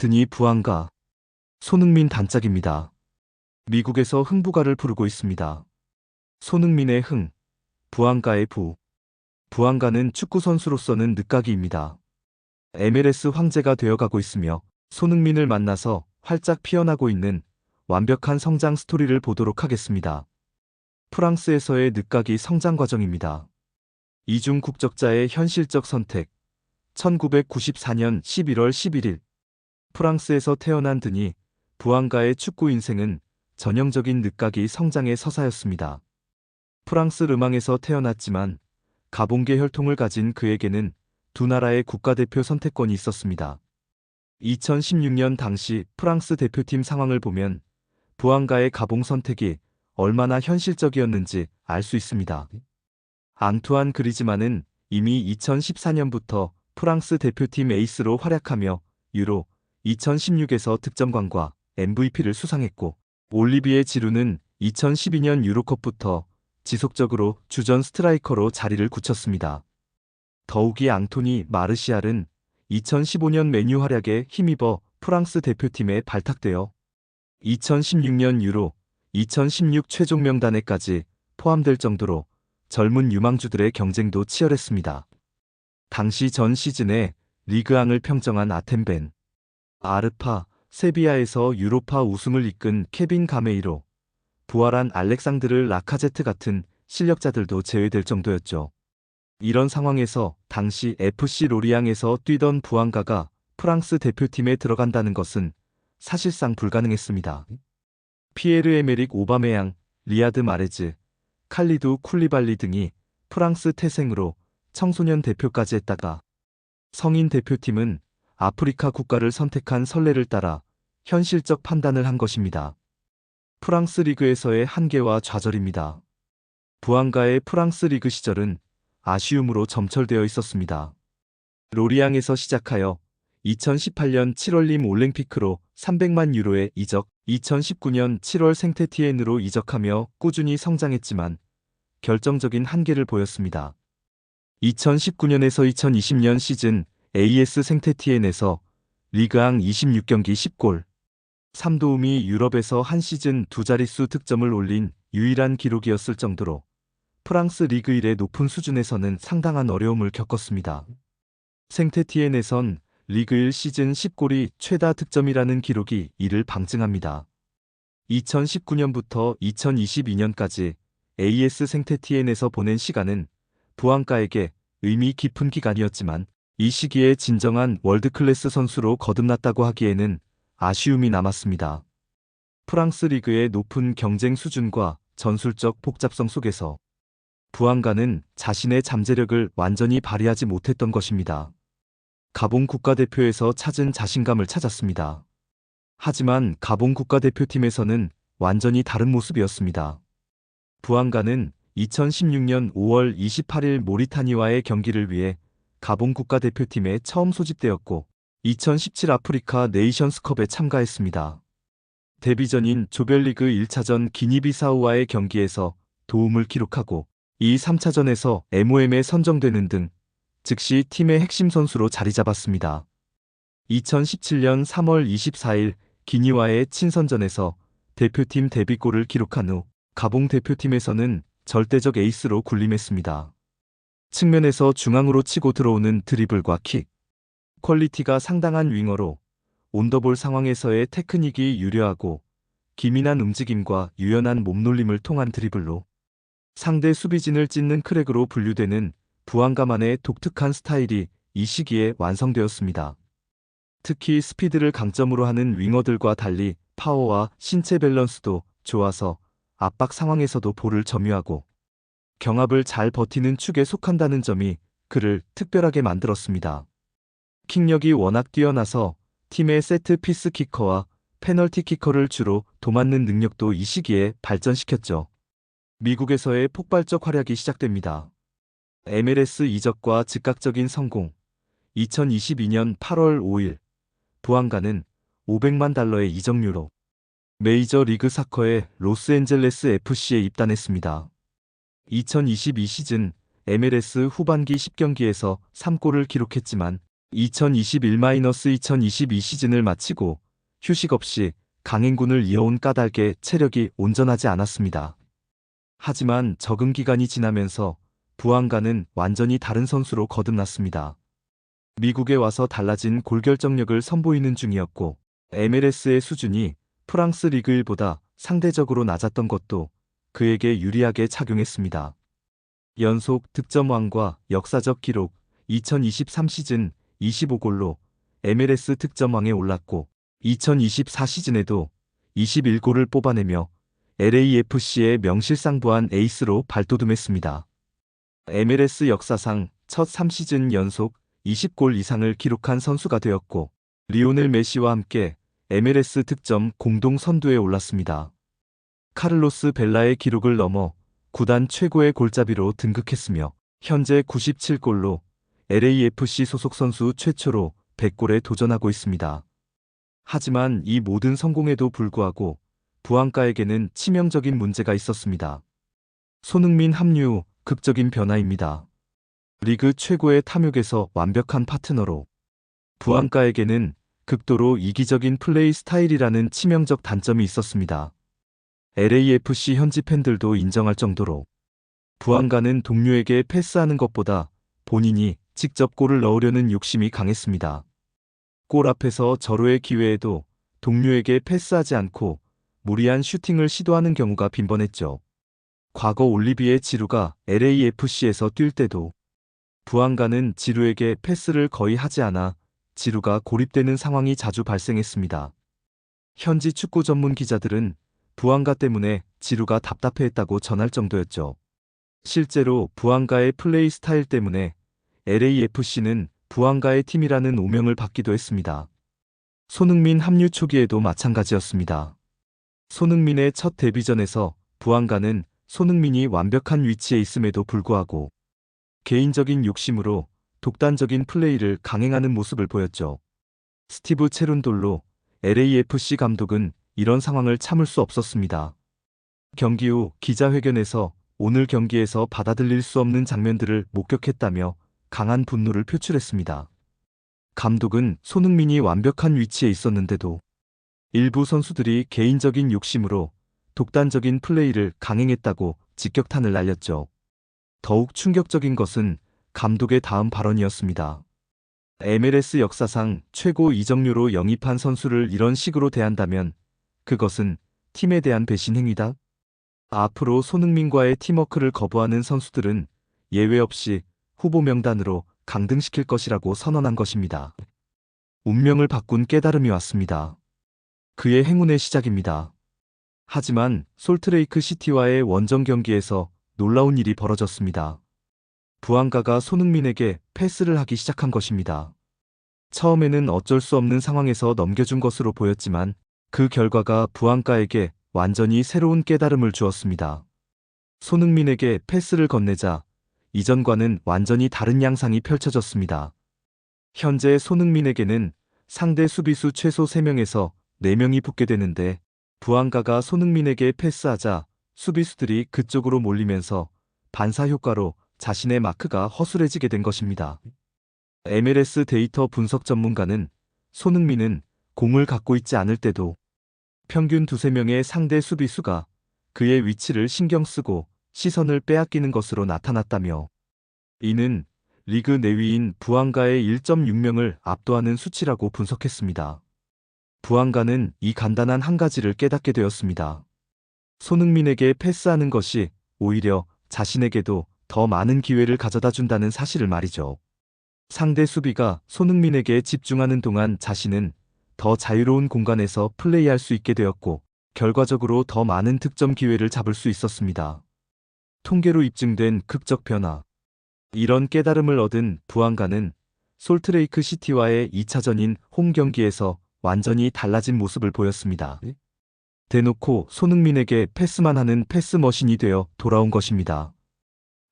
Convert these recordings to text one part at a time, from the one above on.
드니 부안가, 손흥민 단짝입니다. 미국에서 흥부가를 부르고 있습니다. 손흥민의 흥, 부안가의 부. 부안가는 축구선수로서는 늦가기입니다. MLS 황제가 되어가고 있으며 손흥민을 만나서 활짝 피어나고 있는 완벽한 성장 스토리를 보도록 하겠습니다. 프랑스에서의 늦가기 성장 과정입니다. 이중 국적자의 현실적 선택. 1994년 11월 11일 프랑스에서 태어난 드니 부안가의 축구 인생은 전형적인 늦가기 성장의 서사였습니다. 프랑스 르망에서 태어났지만 가봉계 혈통을 가진 그에게는 두 나라의 국가대표 선택권이 있었습니다. 2016년 당시 프랑스 대표팀 상황을 보면 부안가의 가봉 선택이 얼마나 현실적이었는지 알 수 있습니다. 앙투안 그리즈만은 이미 2014년부터 프랑스 대표팀 에이스로 활약하며 유로 2016에서 득점왕과 MVP를 수상했고, 올리비에 지루는 2012년 유로컵부터 지속적으로 주전 스트라이커로 자리를 굳혔습니다. 더욱이 앙토니 마르시알은 2015년 메뉴 활약에 힘입어 프랑스 대표팀에 발탁되어 2016년 유로, 2016 최종 명단에까지 포함될 정도로 젊은 유망주들의 경쟁도 치열했습니다. 당시 전 시즌에 리그앙을 평정한 아텐벤, 아르파, 세비야에서 유로파 우승을 이끈 케빈 가메이로, 부활한 알렉상드르 라카제트 같은 실력자들도 제외될 정도였죠. 이런 상황에서 당시 FC 로리앙에서 뛰던 부안가가 프랑스 대표팀에 들어간다는 것은 사실상 불가능했습니다. 피에르 에메릭 오바메양, 리아드 마레즈, 칼리두 쿨리발리 등이 프랑스 태생으로 청소년 대표까지 했다가 성인 대표팀은 아프리카 국가를 선택한 선례를 따라 현실적 판단을 한 것입니다. 프랑스 리그에서의 한계와 좌절입니다. 부안가의 프랑스 리그 시절은 아쉬움으로 점철되어 있었습니다. 로리앙에서 시작하여 2018년 7월 림 올랭피크로 300만 유로에 이적, 2019년 7월 생테티엔으로 이적하며 꾸준히 성장했지만 결정적인 한계를 보였습니다. 2019년에서 2020년 시즌 AS 생테티엔에서 리그앙 26경기 10골, 3도움이 유럽에서 한 시즌 두 자릿수 득점을 올린 유일한 기록이었을 정도로 프랑스 리그 1의 높은 수준에서는 상당한 어려움을 겪었습니다. 생테티엔에선 리그 1 시즌 10골이 최다 득점이라는 기록이 이를 방증합니다. 2019년부터 2022년까지 AS 생테티엔에서 보낸 시간은 부안가에게 의미 깊은 기간이었지만 이 시기에 진정한 월드클래스 선수로 거듭났다고 하기에는 아쉬움이 남았습니다. 프랑스 리그의 높은 경쟁 수준과 전술적 복잡성 속에서 부안가는 자신의 잠재력을 완전히 발휘하지 못했던 것입니다. 가봉 국가대표에서 찾은 자신감을 찾았습니다. 하지만 가봉 국가대표팀에서는 완전히 다른 모습이었습니다. 부안가는 2016년 5월 28일 모리타니와의 경기를 위해 가봉 국가대표팀에 처음 소집되었고 2017 아프리카 네이션스컵에 참가했습니다. 데뷔전인 조별리그 1차전 기니비사우와의 경기에서 도움을 기록하고 이 3차전에서 MOM에 선정되는 등 즉시 팀의 핵심 선수로 자리 잡았습니다. 2017년 3월 24일 기니와의 친선전에서 대표팀 데뷔골을 기록한 후 가봉 대표팀에서는 절대적 에이스로 군림했습니다. 측면에서 중앙으로 치고 들어오는 드리블과 킥, 퀄리티가 상당한 윙어로 온더볼 상황에서의 테크닉이 유려하고 기민한 움직임과 유연한 몸놀림을 통한 드리블로 상대 수비진을 찢는 크랙으로 분류되는 부안가만의 독특한 스타일이 이 시기에 완성되었습니다. 특히 스피드를 강점으로 하는 윙어들과 달리 파워와 신체 밸런스도 좋아서 압박 상황에서도 볼을 점유하고 경합을 잘 버티는 축에 속한다는 점이 그를 특별하게 만들었습니다. 킥력이 워낙 뛰어나서 팀의 세트 피스 키커와 페널티 키커를 주로 도맡는 능력도 이 시기에 발전시켰죠. 미국에서의 폭발적 활약이 시작됩니다. MLS 이적과 즉각적인 성공. 2022년 8월 5일 부안가는 500만 달러의 이적료로 메이저 리그 사커의 로스앤젤레스 FC에 입단했습니다. 2022 시즌 MLS 후반기 10경기에서 3골을 기록했지만 2021-2022 시즌을 마치고 휴식 없이 강행군을 이어온 까닭에 체력이 온전하지 않았습니다. 하지만 적응 기간이 지나면서 부안가는 완전히 다른 선수로 거듭났습니다. 미국에 와서 달라진 골결정력을 선보이는 중이었고 MLS의 수준이 프랑스 리그 1보다 상대적으로 낮았던 것도 그에게 유리하게 작용했습니다. 연속 득점왕과 역사적 기록 2023 시즌 25골로 MLS 득점왕에 올랐고 2024 시즌에도 21골을 뽑아내며 LAFC의 명실상부한 에이스로 발돋움했습니다. MLS 역사상 첫 3시즌 연속 20골 이상을 기록한 선수가 되었고 리오넬 메시와 함께 MLS 득점 공동 선두에 올랐습니다. 카를로스 벨라의 기록을 넘어 구단 최고의 골잡이로 등극했으며 현재 97골로 LAFC 소속 선수 최초로 100골에 도전하고 있습니다. 하지만 이 모든 성공에도 불구하고 부안가에게는 치명적인 문제가 있었습니다. 손흥민 합류 후 극적인 변화입니다. 리그 최고의 탐욕에서 완벽한 파트너로 부안가에게는 극도로 이기적인 플레이 스타일이라는 치명적 단점이 있었습니다. LAFC 현지 팬들도 인정할 정도로 부안가는 동료에게 패스하는 것보다 본인이 직접 골을 넣으려는 욕심이 강했습니다. 골 앞에서 절호의 기회에도 동료에게 패스하지 않고 무리한 슈팅을 시도하는 경우가 빈번했죠. 과거 올리비에 지루가 LAFC에서 뛸 때도 부안가는 지루에게 패스를 거의 하지 않아 지루가 고립되는 상황이 자주 발생했습니다. 현지 축구 전문 기자들은 부안가 때문에 지루가 답답해했다고 전할 정도였죠. 실제로 부안가의 플레이 스타일 때문에 LAFC는 부안가의 팀이라는 오명을 받기도 했습니다. 손흥민 합류 초기에도 마찬가지였습니다. 손흥민의 첫 데뷔전에서 부안가는 손흥민이 완벽한 위치에 있음에도 불구하고 개인적인 욕심으로 독단적인 플레이를 강행하는 모습을 보였죠. 스티브 체룬돌로 LAFC 감독은 이런 상황을 참을 수 없었습니다. 경기 후 기자회견에서 오늘 경기에서 받아들일 수 없는 장면들을 목격했다며 강한 분노를 표출했습니다. 감독은 손흥민이 완벽한 위치에 있었는데도 일부 선수들이 개인적인 욕심으로 독단적인 플레이를 강행했다고 직격탄을 날렸죠. 더욱 충격적인 것은 감독의 다음 발언이었습니다. MLS 역사상 최고 이적료로 영입한 선수를 이런 식으로 대한다면 그것은 팀에 대한 배신 행위다. 앞으로 손흥민과의 팀워크를 거부하는 선수들은 예외 없이 후보 명단으로 강등시킬 것이라고 선언한 것입니다. 운명을 바꾼 깨달음이 왔습니다. 그의 행운의 시작입니다. 하지만 솔트레이크 시티와의 원정 경기에서 놀라운 일이 벌어졌습니다. 부안가가 손흥민에게 패스를 하기 시작한 것입니다. 처음에는 어쩔 수 없는 상황에서 넘겨준 것으로 보였지만 그 결과가 부안가에게 완전히 새로운 깨달음을 주었습니다. 손흥민에게 패스를 건네자 이전과는 완전히 다른 양상이 펼쳐졌습니다. 현재 손흥민에게는 상대 수비수 최소 3명에서 4명이 붙게 되는데 부안가가 손흥민에게 패스하자 수비수들이 그쪽으로 몰리면서 반사 효과로 자신의 마크가 허술해지게 된 것입니다. MLS 데이터 분석 전문가는 손흥민은 공을 갖고 있지 않을 때도 평균 2~3명의 상대 수비수가 그의 위치를 신경 쓰고 시선을 빼앗기는 것으로 나타났다며 이는 리그 내위인 부안가의 1.6명을 압도하는 수치라고 분석했습니다. 부안가는 이 간단한 한 가지를 깨닫게 되었습니다. 손흥민에게 패스하는 것이 오히려 자신에게도 더 많은 기회를 가져다 준다는 사실을 말이죠. 상대 수비가 손흥민에게 집중하는 동안 자신은 더 자유로운 공간에서 플레이할 수 있게 되었고 결과적으로 더 많은 득점 기회를 잡을 수 있었습니다. 통계로 입증된 극적 변화. 이런 깨달음을 얻은 부안가는 솔트레이크 시티와의 2차전인 홈 경기에서 완전히 달라진 모습을 보였습니다. 대놓고 손흥민에게 패스만 하는 패스머신이 되어 돌아온 것입니다.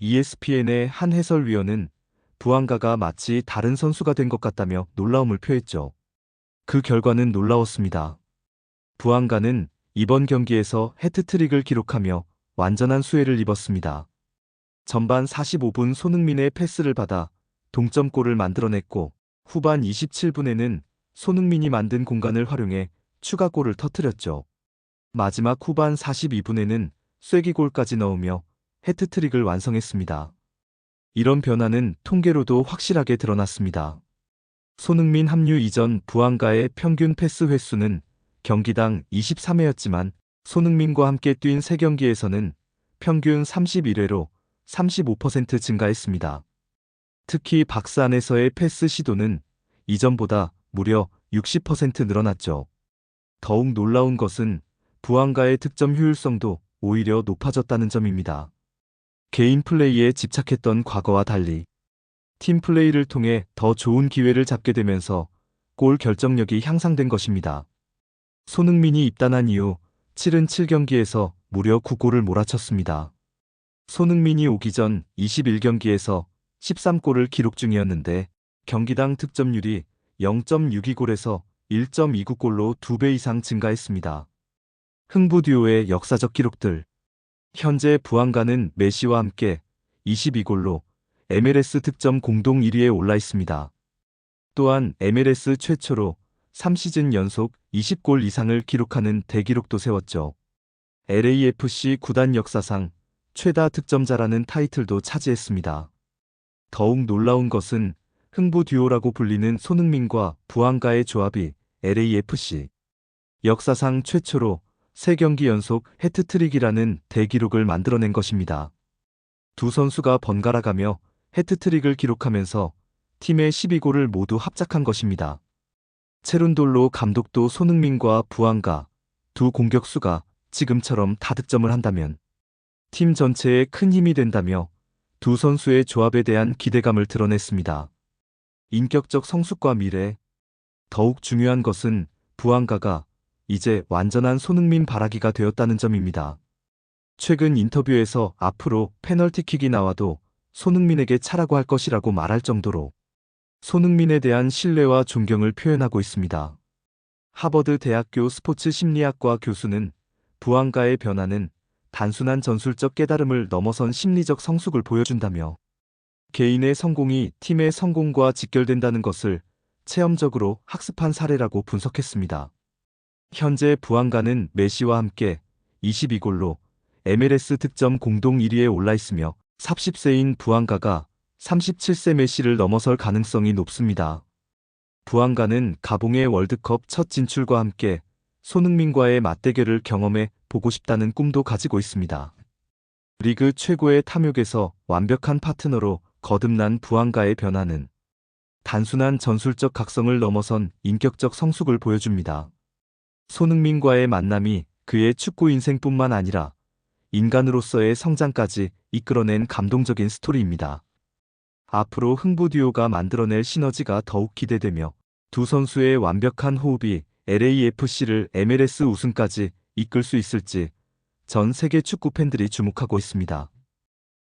ESPN의 한 해설위원은 부안가가 마치 다른 선수가 된 것 같다며 놀라움을 표했죠. 그 결과는 놀라웠습니다. 부안가는 이번 경기에서 해트트릭을 기록하며 완전한 수혜를 입었습니다. 전반 45분 손흥민의 패스를 받아 동점골을 만들어냈고 후반 27분에는 손흥민이 만든 공간을 활용해 추가골을 터뜨렸죠. 마지막 후반 42분에는 쐐기골까지 넣으며 해트트릭을 완성했습니다. 이런 변화는 통계로도 확실하게 드러났습니다. 손흥민 합류 이전 부안가의 평균 패스 횟수는 경기당 23회였지만 손흥민과 함께 뛴 3경기에서는 평균 31회로 35% 증가했습니다. 특히 박스 안에서의 패스 시도는 이전보다 무려 60% 늘어났죠. 더욱 놀라운 것은 부안가의 득점 효율성도 오히려 높아졌다는 점입니다. 개인 플레이에 집착했던 과거와 달리 팀 플레이를 통해 더 좋은 기회를 잡게 되면서 골 결정력이 향상된 것입니다. 손흥민이 입단한 이후 77경기에서 무려 9골을 몰아쳤습니다. 손흥민이 오기 전 21경기에서 13골을 기록 중이었는데 경기당 득점률이 0.62골에서 1.29골로 2배 이상 증가했습니다. 흥부 듀오의 역사적 기록들. 현재 부안가는 메시와 함께 22골로 MLS 득점 공동 1위에 올라 있습니다. 또한 MLS 최초로 3시즌 연속 20골 이상을 기록하는 대기록도 세웠죠. LAFC 구단 역사상 최다 득점자라는 타이틀도 차지했습니다. 더욱 놀라운 것은 흥부 듀오라고 불리는 손흥민과 부안가의 조합이 LAFC 역사상 최초로 3경기 연속 해트트릭이라는 대기록을 만들어낸 것입니다. 두 선수가 번갈아가며 해트트릭을 기록하면서 팀의 12골을 모두 합작한 것입니다. 체룬돌로 감독도 손흥민과 부안가 두 공격수가 지금처럼 다득점을 한다면 팀 전체에 큰 힘이 된다며 두 선수의 조합에 대한 기대감을 드러냈습니다. 인격적 성숙과 미래. 더욱 중요한 것은 부안가가 이제 완전한 손흥민 바라기가 되었다는 점입니다. 최근 인터뷰에서 앞으로 페널티킥이 나와도 손흥민에게 차라고 할 것이라고 말할 정도로 손흥민에 대한 신뢰와 존경을 표현하고 있습니다. 하버드 대학교 스포츠 심리학과 교수는 부안가의 변화는 단순한 전술적 깨달음을 넘어선 심리적 성숙을 보여준다며 개인의 성공이 팀의 성공과 직결된다는 것을 체험적으로 학습한 사례라고 분석했습니다. 현재 부안가는 메시와 함께 22골로 MLS 득점 공동 1위에 올라 있으며 30세인 부안가가 37세 메시를 넘어설 가능성이 높습니다. 부안가는 가봉의 월드컵 첫 진출과 함께 손흥민과의 맞대결을 경험해 보고 싶다는 꿈도 가지고 있습니다. 리그 최고의 탐욕에서 완벽한 파트너로 거듭난 부안가의 변화는 단순한 전술적 각성을 넘어선 인격적 성숙을 보여줍니다. 손흥민과의 만남이 그의 축구 인생뿐만 아니라 인간으로서의 성장까지 이끌어낸 감동적인 스토리입니다. 앞으로 흥부 듀오가 만들어낼 시너지가 더욱 기대되며 두 선수의 완벽한 호흡이 LAFC를 MLS 우승까지 이끌 수 있을지 전 세계 축구 팬들이 주목하고 있습니다.